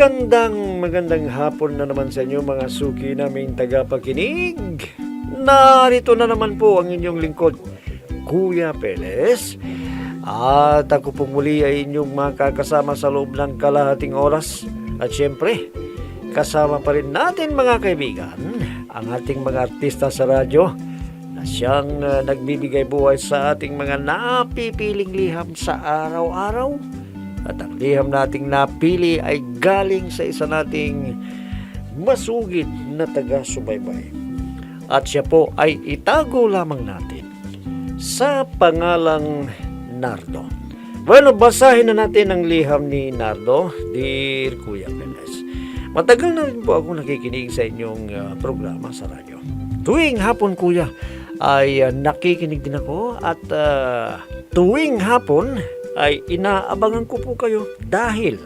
Magandang hapon na naman sa inyo mga suki naming tagapakinig. Narito na naman po ang inyong lingkod, Kuya Perez. At ako po muli ay inyong makakasama sa loob ng kalahating oras. At syempre, kasama pa rin natin mga kaibigan, ang ating mga artista sa radyo na siyang nagbibigay buhay sa ating mga napipiling liham sa araw-araw. At ang liham nating napili ay galing sa isa nating masugid na taga-subaybay. At siya po ay itago lamang natin sa pangalang Nardo. Bueno, basahin na natin ang liham ni Nardo, Dear Kuya Perez. Matagal na rin po ako nakikinig sa inyong programa sa radyo. Tuwing hapon, Kuya, ay nakikinig din ako at tuwing hapon ay inaabangan ko po kayo dahil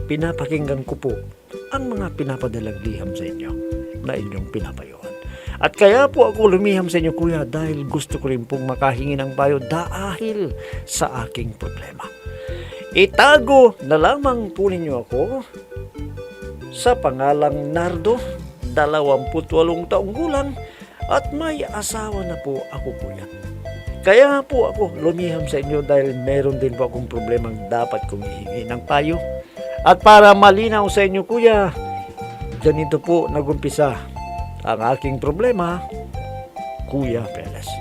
pinapakinggan ko po ang mga pinapadalang liham sa inyo na inyong pinapayuhan. At kaya po ako lumiham sa inyo, Kuya, dahil gusto ko rin pong makahingi ng payo dahil sa aking problema. Itago na lamang po ninyo ako sa pangalang Nardo, 28 taong gulang, at may asawa na po ako, Kuya. Kaya po ako lumiham sa inyo dahil meron din po akong problemang dapat kong ihingi ng payo. At para malinaw sa inyo, Kuya, ganito po nagumpisa ang aking problema, Kuya Perez.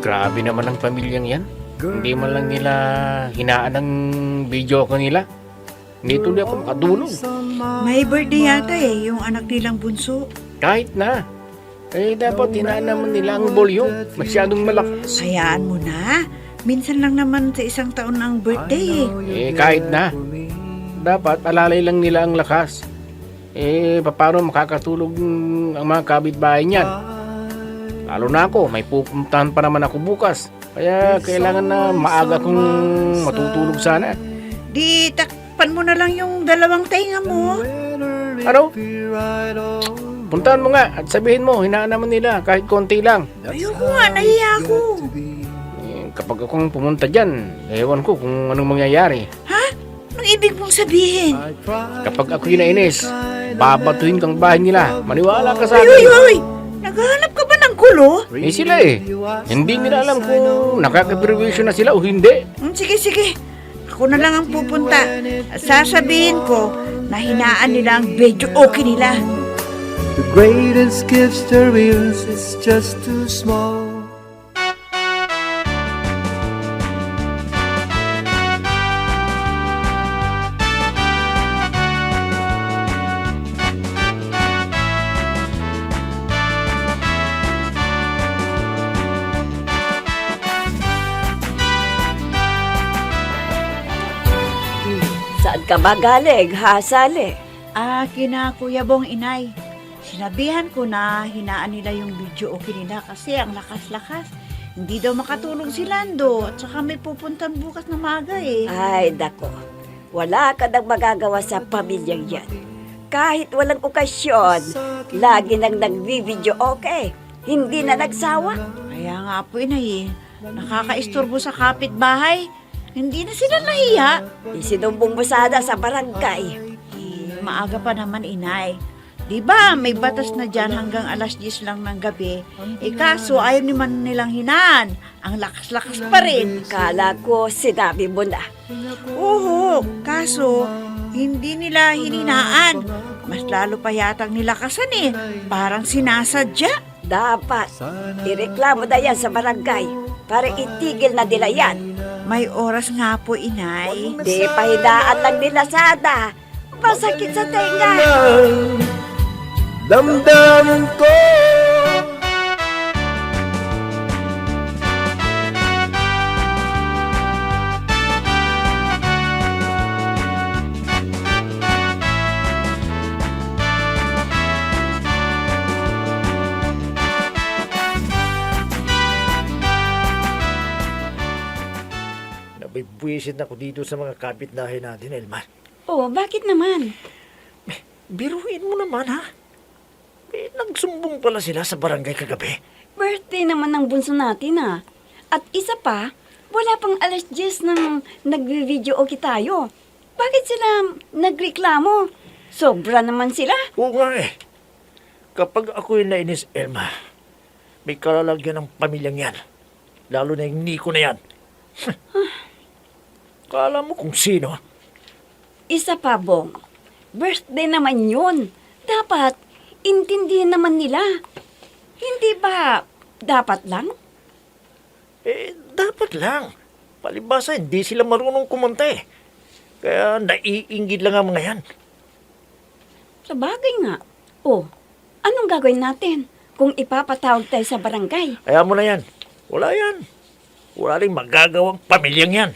Grabe naman ang pamilyang yan. Hindi man lang nila hinaan ng video ko nila. Hindi tuloy ako makatulog. May birthday yata yung anak nilang bunso. Kahit na. Dapat hinaan naman nila ang volume. Masyadong malakas. Hayaan mo na. Minsan lang naman sa isang taon ang birthday Kahit na. Dapat alalay lang nila ang lakas. Paano makakatulog ang mga kapitbahay niyan? Lalo na ako, may pupuntahan pa naman ako bukas. Kaya kailangan na maaga kong matutulog sana. Di takpan mo na lang yung dalawang tainga mo. Ano? Puntahan mo nga at sabihin mo, hinaan naman nila kahit konti lang. Ayoko nga, nahiya ako. Kapag akong pumunta dyan, ewan ko kung anong mangyayari. Ha? Anong ibig mong sabihin? Kapag ako'y nainis, babatuhin kang bahay nila. Maniwala ka sa Ay, akin. naghahanap ka ba ng gulo? Sila Hindi nila alam kung nakaka-perwisyo na sila o hindi. Sige. Ako na lang ang pupunta. At sasabihin ko na hinaan nila ang video okay nila. The greatest gifts there is just too small. Saan ka ba galing, Sally? Kina Kuya Bong, Inay. Sinabihan ko na hinaan nila yung video okay nila kasi ang lakas-lakas. Hindi daw makatulog si Lando at saka may pupuntan bukas na maaga Ay, dako. Wala ka nang magagawa sa pamilyang yan. Kahit walang okasyon, lagi nang nag-video okay. Hindi na nagsawa. Kaya nga po, Inay nakakaistorbo sa kapitbahay. Hindi na sila nahiya. Isinumbong mo sana sa barangay. Maaga pa naman, Inay. Diba, may batas na dyan hanggang alas 10 lang ng gabi. Kaso ayaw naman nilang hinaan. Ang lakas-lakas pa rin. Kala ko sinabi mo na. Oo, kaso hindi nila hininaan. Mas lalo pa yatang nilakasan Parang sinasadya. Dapat, ireklamo na yan sa barangay para itigil na nila yan. May oras nga po, Inay. Di pahinaan lang nila sana. Masakit sa tenga. Damdamin ko. Nabibwisit ako dito sa mga kapitbahay natin, Elman. Oh, bakit naman? Biruin mo naman, ha? Nagsumbong pala sila sa barangay kagabi. Birthday naman ng bunso natin At isa pa, Wala pang alas 10 nang nagvi-video okay tayo. Bakit sila nagreklamo? Sobra naman sila. Oo nga eh. Kapag ako'y nainis, Elma, may kalalagyan ng pamilyang yan. Lalo na yung Nico na yan. Kala mo kung sino? Isa pa, Bong. Birthday naman yun. Dapat, intindihin naman nila. Hindi ba dapat lang? Dapat lang. Palibasa, hindi sila marunong kumanta eh. Kaya naiinggit lang ang mga yan. Sa bagay nga. Oh, anong gagawin natin kung ipapatawag tayo sa barangay? Kaya mo na yan. Wala yan. Wala rin magagawang pamilyang yan.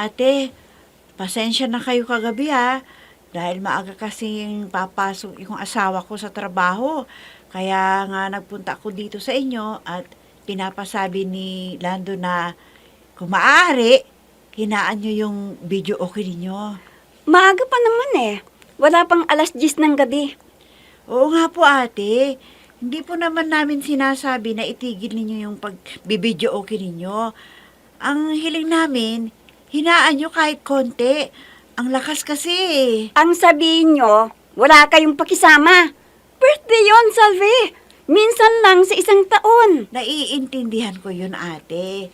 Ate, pasensya na kayo kagabi ha. Dahil maaga kasing papasok yung asawa ko sa trabaho. Kaya nga nagpunta ako dito sa inyo at pinapasabi ni Lando na kung maaari, hinaan nyo yung video okay ninyo. Maaga pa naman eh. Wala pang alas 10 ng gabi. Oo nga po ate, hindi po naman namin sinasabi na itigil ninyo yung pag-video okay ninyo. Ang hiling namin, hinaan nyo kahit konti. Ang lakas kasi. Ang sabihin nyo, wala kayong pakisama. Birthday yon, Salve. Minsan lang sa isang taon. Naiintindihan ko yun ate.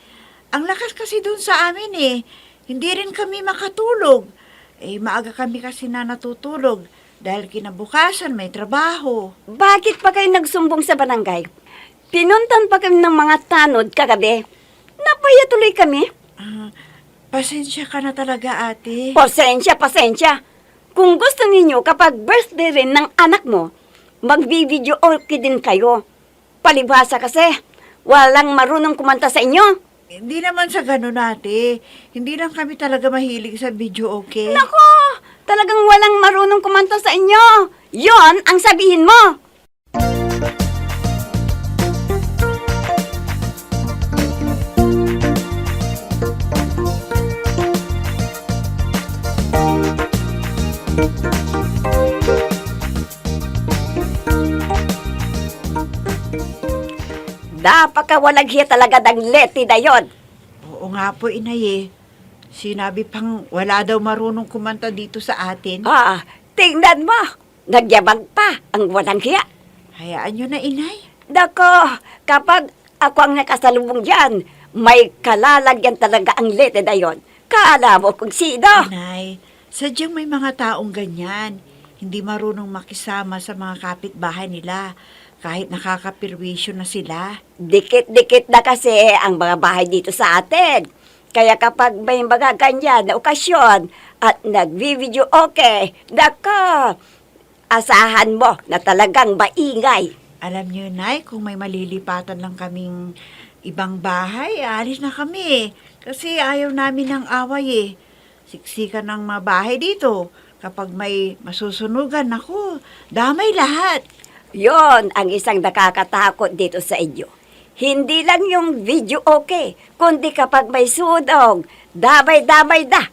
Ang lakas kasi dun sa amin eh. Hindi rin kami makatulog. Maaga kami kasi na natutulog dahil kinabukasan may trabaho. Bakit pa kayo nagsumbong sa barangay? Pinuntan pa kami ng mga tanod kagabi. Napaya tuloy kami. Pasensya ka na talaga ate. Pasensya, pasensya. Kung gusto ninyo kapag birthday rin ng anak mo, magbi-video okay din kayo. Palibhasa kasi, walang marunong kumanta sa inyo. Hindi naman sa ganun ate. Hindi lang kami talaga mahilig sa video okay. Nako, talagang walang marunong kumanta sa inyo. Yon ang sabihin mo. Napakawalag talaga ng leti na yon. Oo nga po inay eh. Sinabi pang wala daw marunong kumanta dito sa atin. Tingnan mo. Nagyabang pa ang walang hiya. Hayaan nyo na inay. Dako, kapag ako ang nakasalubong dyan, may kalalagyan talaga ang lete na yon. Kaala mo kung sino. Inay, sadyang may mga taong ganyan. Hindi marunong makisama sa mga kapitbahay nila. Kahit nakakapirwisyo na sila. Dikit-dikit na kasi ang mga bahay dito sa atin. Kaya kapag may mga ganyan na okasyon at nagvi-video okay, dako, asahan mo na talagang maingay. Alam nyo, Nay, kung may malilipatan lang kaming ibang bahay, alis na kami. Kasi ayaw namin ng away eh. Siksikan ng mga bahay dito. Kapag may masusunugan, ako, damay lahat. Yon ang isang nakakatakot dito sa inyo. Hindi lang yung video okay, kundi kapag may sunog, damay-damay na.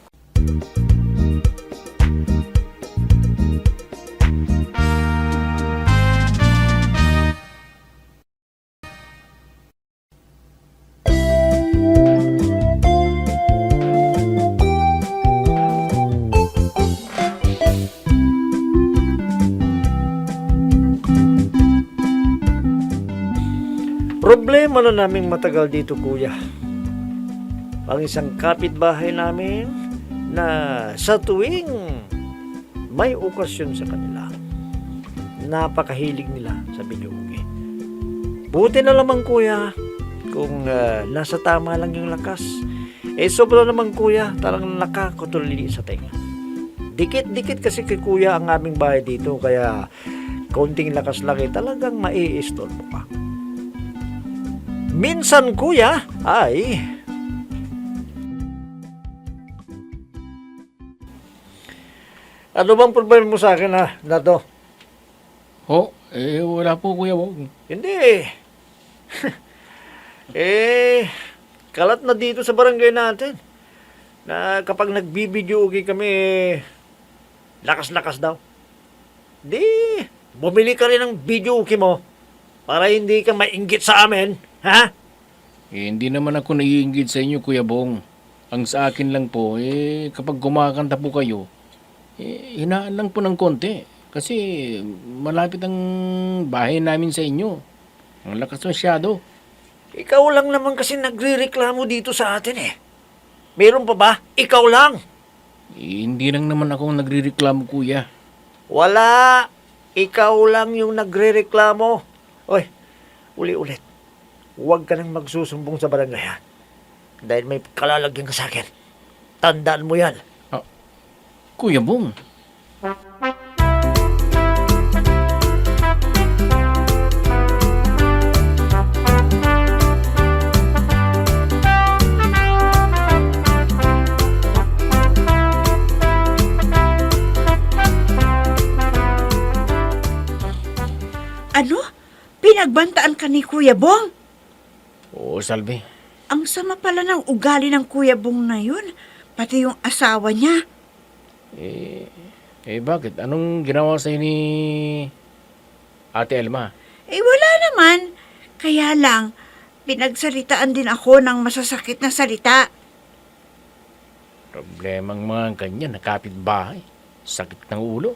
Problema na naming matagal dito, kuya. Ang isang kapitbahay namin na sa tuwing may okasyon sa kanila, napakahilig nila sa videoke. Buti na lamang, kuya, kung nasa tama lang yung lakas. Sobra naman, kuya, talagang nakakatulili sa tenga. Dikit-dikit kasi kay kuya ang aming bahay dito, kaya kaunting lakas lang talagang maiistorbo ka. Minsan, kuya, ay ano bang problema mo sa akin, ha, Nato? Wala po, Kuya Bong. Hindi. Kalat na dito sa barangay natin na kapag nagbibideo kami, lakas-lakas daw. Di, bumili ka rin ng video mo para hindi ka mainggit sa amin, ha? Hindi naman ako naiinggit sa inyo, Kuya Bong. Ang sa akin lang po, kapag kumakanta po kayo, hinaan lang po ng konti. Kasi malapit ang bahay namin sa inyo. Ang lakas masyado. Ikaw lang naman kasi nagre-reklamo dito sa atin eh. Meron pa ba? Ikaw lang. Hindi lang naman ako nagrireklamo, Kuya. Wala. Ikaw lang yung nagre-reklamo. Oy, uli-ulit. Huwag ka nang magsusumbong sa barangay ha. Dahil may kalalagyan ka sa akin. Tandaan mo yan. Kuya Bong, Ano? Pinagbantaan ka ni Kuya Bong? oo, Salve. Ang sama pala ng ugali ng Kuya Bong na yun. Pati yung asawa niya. Bakit? Anong ginawa sa'yo ni Ate Elma? Wala naman. Kaya lang, pinagsalitaan din ako ng masasakit na salita. Problemang mga ganyan, nakapit bahay. Sakit ng ulo.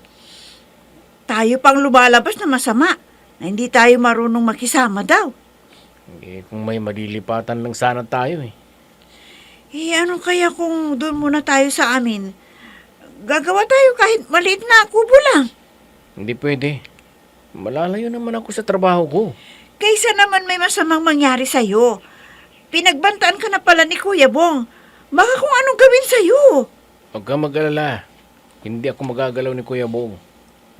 Tayo pang lumalabas na masama, na hindi tayo marunong makisama daw. Kung may malilipatan lang sana tayo eh. Ano kaya kung doon muna tayo sa amin? Gagawa tayo kahit maliit na kubo lang. Hindi pwede. Malalayo naman ako sa trabaho ko. Kaysa naman may masamang mangyari sa'yo. Pinagbantaan ka na pala ni Kuya Bong. Baka kung anong gawin sa'yo. Huwag kang mag-alala. Hindi ako magagalaw ni Kuya Bong.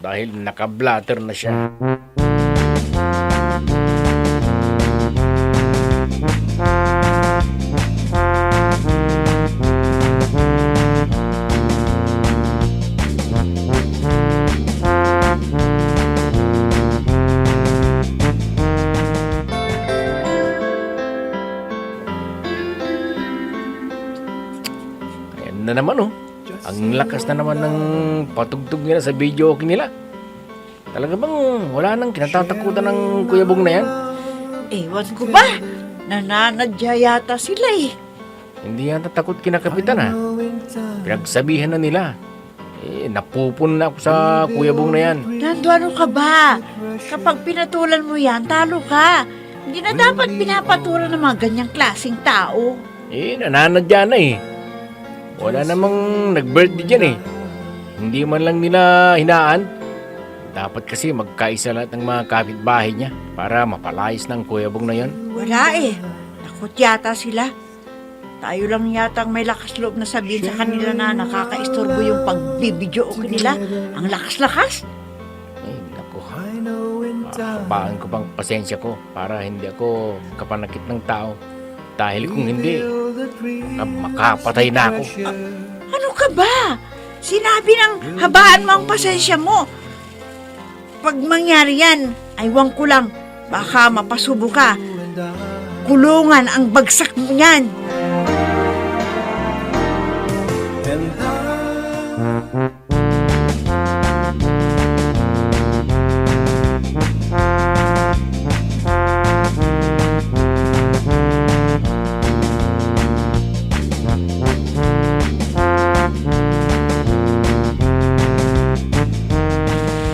Dahil nakablatter na siya. Ayan na naman oh. Ang lakas na naman ng patugtog nila sa video okay nila. Talaga bang wala nang kinatatakutan ng Kuya Bong na yan? Ewan ko ba? Nananadya yata sila eh. Hindi yan tatakot kina Kapitan ha. Pinagsabihan na nila. Napupun na ako sa Kuya Bong na yan. Nando, ano ka ba? Kapag pinatulan mo yan, talo ka. Hindi na dapat pinapatulan ng mga ganyang klaseng tao. Nananadya na eh. Wala namang nag-birthday dyan eh. Hindi man lang nila hinaan. Dapat kasi magkaisa lahat ng mga kapitbahay niya para mapalayas ng Kuya Bong na yan. Wala eh. Takot yata sila. Tayo lang yata ang may lakas loob na sabihin sa kanila na nakakaistorbo yung pagbibidyo o nila. Ang lakas-lakas. Ay, naku. Habaan ko pang pasensya ko para hindi ako kapanakit ng tao. Dahil kung hindi, makapatay na ako. Ano ka ba? Sinabi ng habaan mo ang pasensya mo. Pag mangyari yan, aywang ko lang. Baka mapasubo ka. Kulungan ang bagsak mo yan.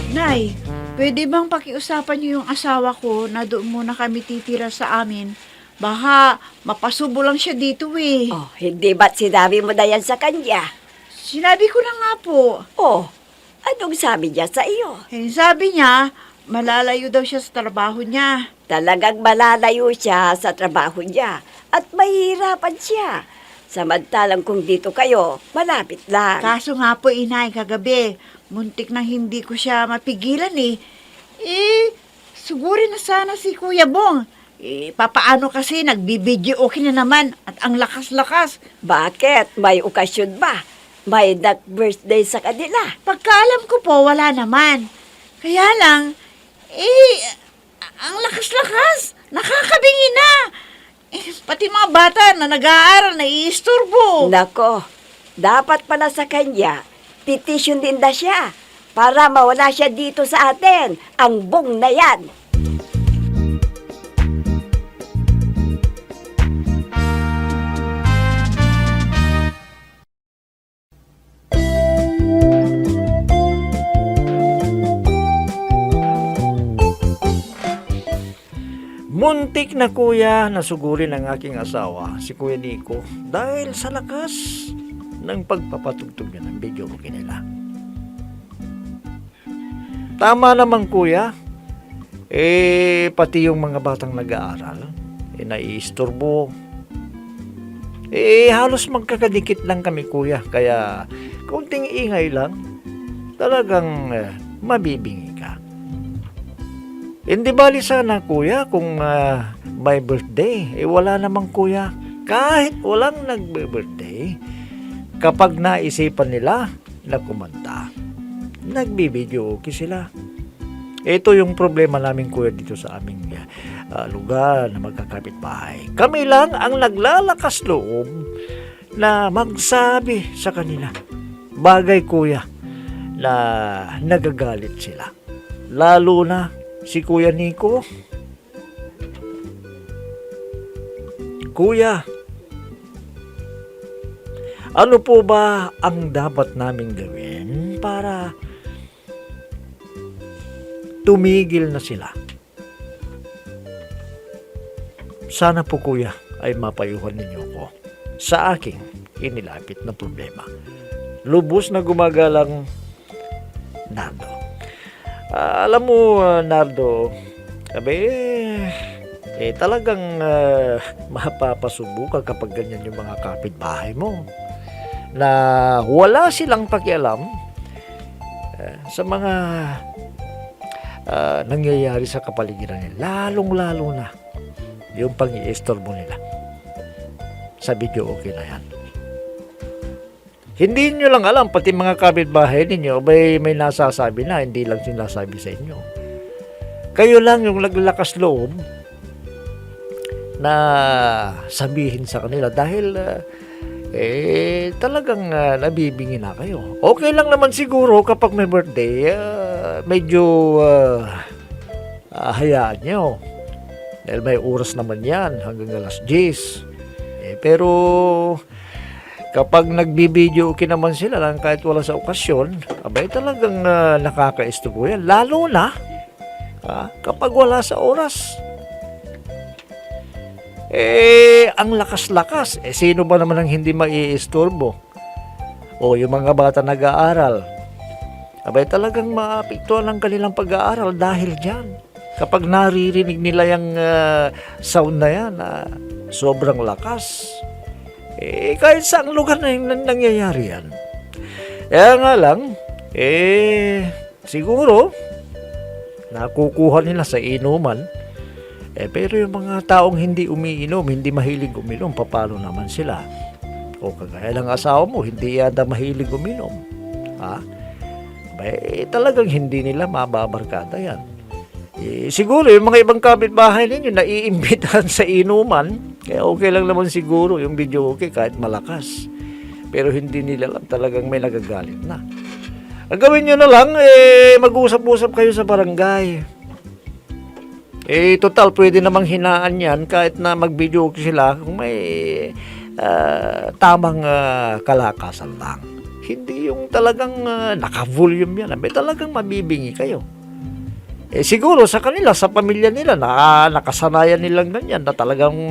Nay, pwede bang pakiusapan niyo yung asawa ko na doon muna kami titira sa amin? Baka mapasubo lang siya dito eh. Oh, hindi ba't sinabi mo na yan sa kanya? Sinabi ko na nga po. Oh, anong sabi niya sa iyo? Sabi niya, malalayo daw siya sa trabaho niya. Talagang malalayo siya sa trabaho niya at mahihirapan siya. Samantalang kung dito kayo, malapit lang. Kaso nga po, inay, kagabi, muntik na hindi ko siya mapigilan eh. Sugurin na sana si Kuya Bong. Papaano kasi nagbibidyo okay na naman at ang lakas-lakas. Bakit? May okasyon ba? May birthday sa kanila? Pagkaalam ko po, wala naman. Kaya lang, Ang lakas-lakas! Nakakabingi na! Pati mga bata na nag-aaral na iisturbo. Nako, dapat pala sa kanya, petition din na siya para mawala siya dito sa atin, ang bong na yan. Muntik na kuya na sugurin ang aking asawa, si Kuya Nico, dahil sa lakas ng pagpapatugtog niya ng video nila. Tama naman kuya, pati yung mga batang nag-aaral, naiisturbo. Halos magkakadikit lang kami kuya, kaya kaunting ingay lang, talagang mabibingi ka. Hindi bali sana kuya kung my birthday, wala naman kuya. Kahit walang nagbe-birthday, kapag naisipan nila na kumanta, nagbibideo okay sila. Ito yung problema namin kuya dito sa aming lugar na magkakapitbahay. Kami lang ang naglalakas loob na magsabi sa kanila. Bagay kuya na nagagalit sila. Lalo na si Kuya Nico. Kuya, ano po ba ang dapat naming gawin para tumigil na sila? Sana po kuya ay mapayuhan ninyo ko sa aking inilapit na problema. Lubos na gumagalang Nardo. Alam mo, Nardo, talagang mapapasubo ka kapag ganyan yung mga kapitbahay mo na wala silang pakialam sa mga nangyayari sa kapaligiran nila, lalong-lalo na yung pang-i-istorbo nila sa video okay na yan. Hindi nyo lang alam, pati mga kapitbahay ninyo, may nasasabi na, hindi lang sinasabi sa inyo. Kayo lang yung naglakas loob na sabihin sa kanila dahil talagang nabibingi na kayo. Okay lang naman siguro kapag may birthday, medyo hayaan nyo. Dahil may oras naman yan hanggang alas 10. Pero kapag nagbibideo okay naman sila lang kahit wala sa okasyon, talagang nakaka-istorbo yan. Lalo na kapag wala sa oras. Ang lakas-lakas. Sino ba naman ang hindi maiistorbo? O yung mga bata nag-aaral. Talagang maapektuhan ang kanilang pag-aaral dahil dyan. Kapag naririnig nila yung sound na yan, sobrang lakas. Kahit saang lugar na yung nangyayari yan. Kaya nga lang, siguro, nakukuha nila sa inuman. Pero yung mga taong hindi umiinom, hindi mahilig uminom, paano naman sila? O kagaya ng asawa mo, hindi yata mahilig uminom. Talagang hindi nila mababarkada yan. Siguro yung mga ibang kapitbahay ninyo naiimbitahan sa inuman, kaya okay lang naman siguro yung video okay kahit malakas. Pero hindi nila alam, talagang may nagagalit na. Ang gawin nyo na lang, mag-usap-usap kayo sa barangay. Total, pwede namang hinaan yan kahit na mag-video okay sila kung may tamang kalakasan lang. Hindi yung talagang naka-volume yan. Talagang mabibingi kayo. Siguro sa kanila, sa pamilya nila, nakasanayan nilang ganyan na talagang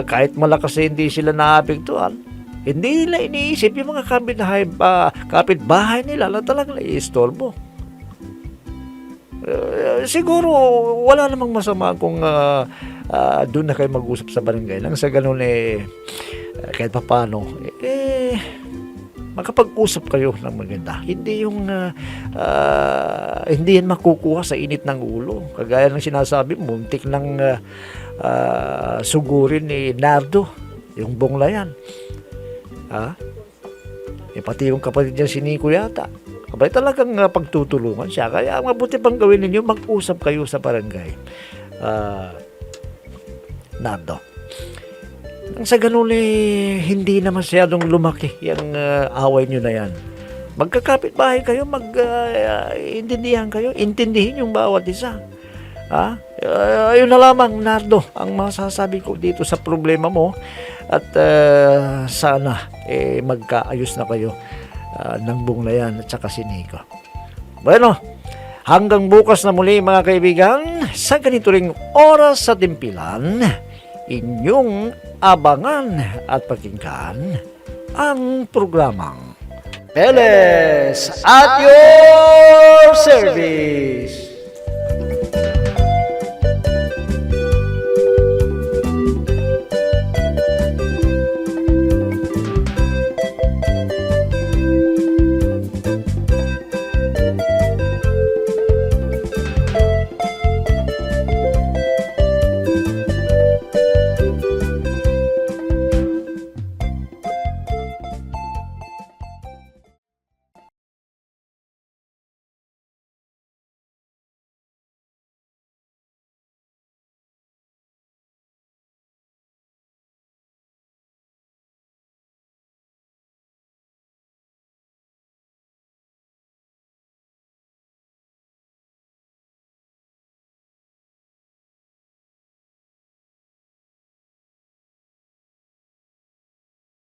kahit malakas hindi sila naapektuhan, hindi nila iniisip yung mga kapitbahay nila na talagang naiistorbo. Siguro wala namang masama kung doon na kayo mag-usap sa barangay lang sa ganun kahit pa paano makapag-usap kayo ng maganda. Hindi yung hindi yan makukuha sa init ng ulo. Kagaya ng sinasabi, muntik ng sugurin ni Nardo yung bongla yan. Pati yung kapatid niya si Nico yata Abay, talagang pagtutulungan siya. Kaya ang mabuti pang gawin ninyo, mag-usap kayo sa barangay. Nardo. Nang sa ganun hindi na masyadong lumaki yung away nyo na yan. Magkakapit bahay kayo, intindihan kayo, intindihin yung bawat isa. Ha? Ayun na lamang, Nardo, ang masasabi ko dito sa problema mo. At sana magkaayos na kayo ng Bunglayan at saka si Nico. Bueno, hanggang bukas na muli mga kaibigan, sa ganito ring oras sa timpilan, inyong abangan at pakinggan ang programang Peles at your service.